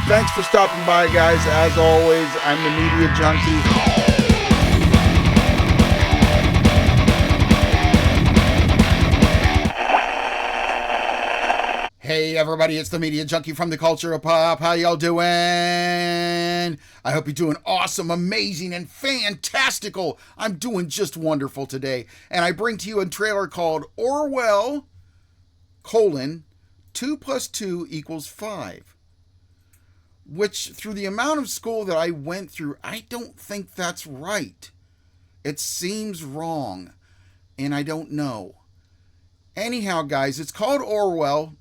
Thanks for stopping by, guys. As always, I'm the Media Junkie. Hey everybody, it's the Media Junkie from the Culture of Pop. How y'all doing? I hope you're doing awesome, amazing, and fantastical. I'm doing just wonderful today. And I bring to you a trailer called Orwell, 2 + 2 = 5. Which, through the amount of school that I went through, I don't think that's right. It seems wrong. And I don't know. Anyhow, guys, it's called Orwell.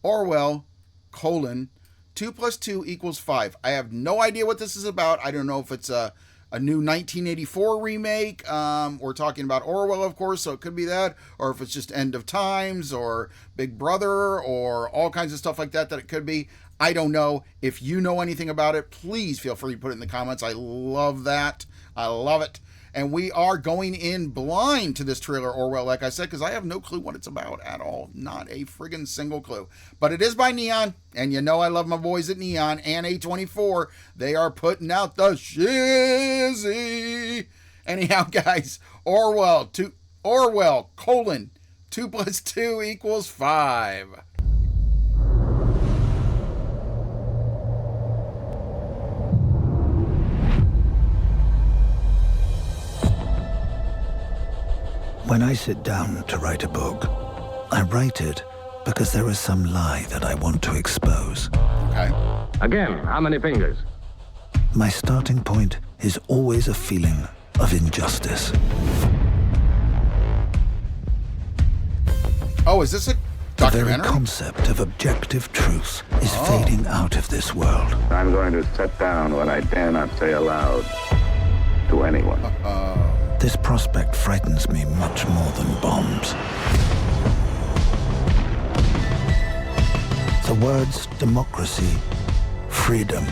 Orwell, 2 + 2 = 5. I have no idea what this is about. I don't know if it's a new 1984 remake. We're talking about Orwell, of course, so it could be that. Or if it's just End of Times or Big Brother or all kinds of stuff like that it could be. I don't know. If you know anything about it, please feel free to put it in the comments. I love that. I love it. And we are going in blind to this trailer, Orwell, like I said, because I have no clue what it's about at all. Not a friggin' single clue. But it is by Neon, and you know I love my boys at Neon and A24. They are putting out the shizzy. Anyhow, guys, Orwell, 2 + 2 = 5. When I sit down to write a book, I write it because there is some lie that I want to expose. Okay. Again, how many fingers? My starting point is always a feeling of injustice. Oh, is this a The very documentary? concept of objective truth is fading out of this world. I'm going to set down what I dare not say aloud to anyone. This prospect frightens me much more than bombs. The words democracy, freedom,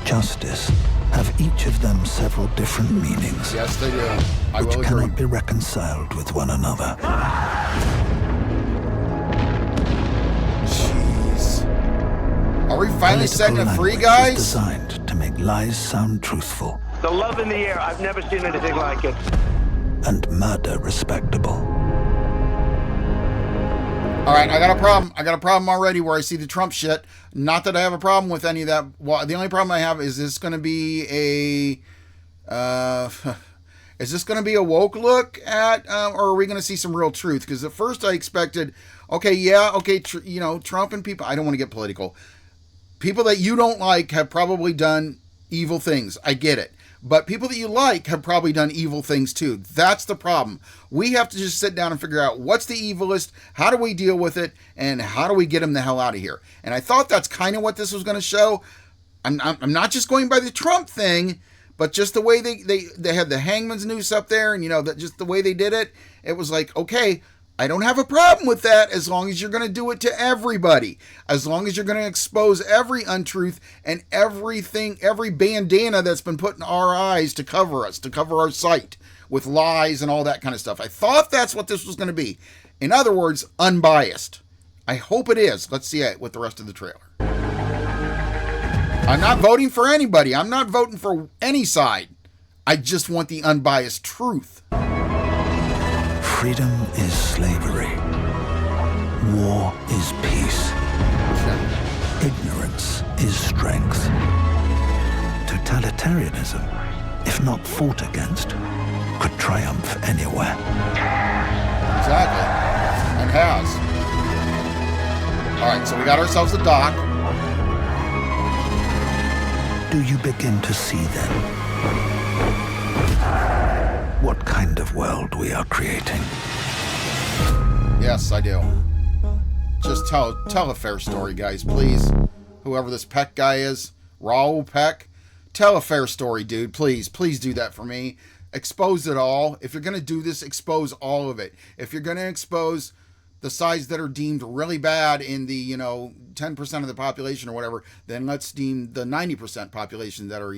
justice have each of them several different meanings. Yes, they do. I which will agree. cannot be reconciled with one another. Jeez. Are we finally setting it free, Political language guys? is designed to make lies sound truthful. The love in the air, I've never seen anything like it. And murder respectable. All right, I got a problem. I got a problem already where I see the Trump shit. Not that I have a problem with any of that. Well, the only problem I have is this going to be is this going to be a woke look at, or are we going to see some real truth? Because at first I expected, Trump and people. I don't want to get political. People that you don't like have probably done evil things. I get it. But people that you like have probably done evil things too. That's the problem. We have to just sit down and figure out what's the evilest, how do we deal with it, and how do we get them the hell out of here. And I thought that's kind of what this was going to show. I'm not just going by the Trump thing, but just the way they had the hangman's noose up there, and just the way they did it. It was like, okay, I don't have a problem with that as long as you're going to do it to everybody. As long as you're going to expose every untruth and everything, every bandana that's been put in our eyes to cover us, to cover our sight with lies and all that kind of stuff. I thought that's what this was going to be. In other words, unbiased. I hope it is. Let's see it with the rest of the trailer. I'm not voting for anybody. I'm not voting for any side. I just want the unbiased truth. Freedom is slavery. War is peace. Ignorance is strength. Totalitarianism, if not fought against, could triumph anywhere. Exactly. And has. All right, so we got ourselves a doc. Do you begin to see then what kind of world we are creating? Yes, I do. Just tell a fair story, guys, please. Whoever this Peck guy is, Raul Peck, tell a fair story, dude. Please do that for me. Expose it all. If you're going to do this, expose all of it. If you're going to expose the sides that are deemed really bad in the 10% of the population or whatever, then let's deem the 90% population that are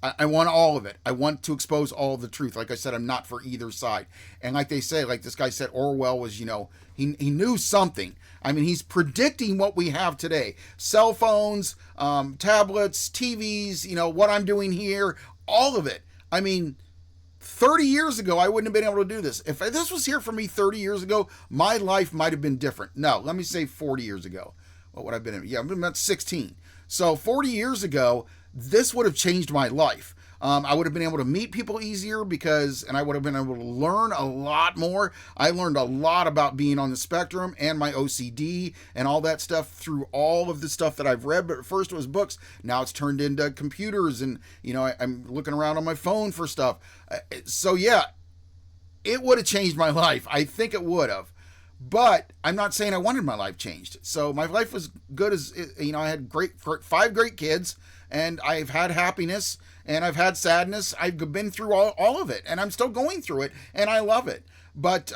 I want all of it. I want to expose all the truth. Like I said, I'm not for either side. And like they say, like this guy said, Orwell was he knew something. I mean, he's predicting what we have today: cell phones, tablets, TVs, what I'm doing here, all of it. I mean, 30 years ago, I wouldn't have been able to do this. If this was here for me 30 years ago, my life might have been different. No, let me say 40 years ago. What would I have been in? Yeah, I've been about 16. So 40 years ago, this would have changed my life. I would have been able to meet people easier and I would have been able to learn a lot more. I learned a lot about being on the spectrum and my OCD and all that stuff through all of the stuff that I've read. But at first it was books. Now it's turned into computers, and I'm looking around on my phone for stuff. So yeah, it would have changed my life. I think it would have. But I'm not saying I wanted my life changed. So my life was good as, I had 5 great kids, and I've had happiness, and I've had sadness. I've been through all of it, and I'm still going through it, and I love it. But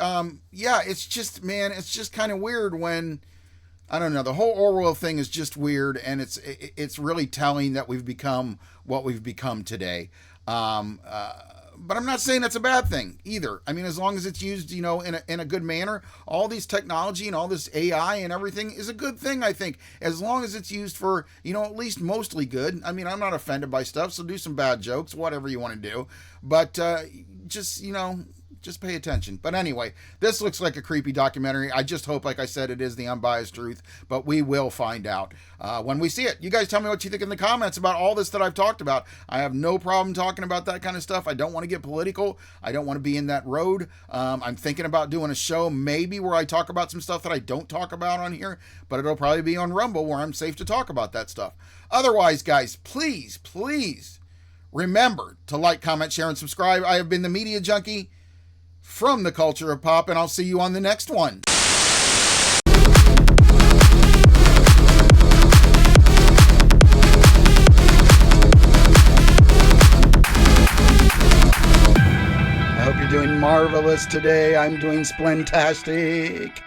yeah, it's just kind of weird when, I don't know, the whole Orwell thing is just weird, and it's really telling that we've become what we've become today. But I'm not saying that's a bad thing either. I mean, as long as it's used, in a good manner, all these technology and all this AI and everything is a good thing, I think, as long as it's used for, at least mostly good. I mean, I'm not offended by stuff, so do some bad jokes, whatever you want to do. But just pay attention. But anyway, this looks like a creepy documentary. I just hope, like I said, it is the unbiased truth, but we will find out when we see it. You guys tell me what you think in the comments about all this that I've talked about. I have no problem talking about that kind of stuff. I don't want to get political. I don't want to be in that road. I'm thinking about doing a show maybe where I talk about some stuff that I don't talk about on here, but it'll probably be on Rumble where I'm safe to talk about that stuff. Otherwise, guys, please remember to like, comment, share, and subscribe. I have been the Media Junkie from the culture of pop, and I'll see you on the next one. I hope you're doing marvelous today. I'm doing splentastic.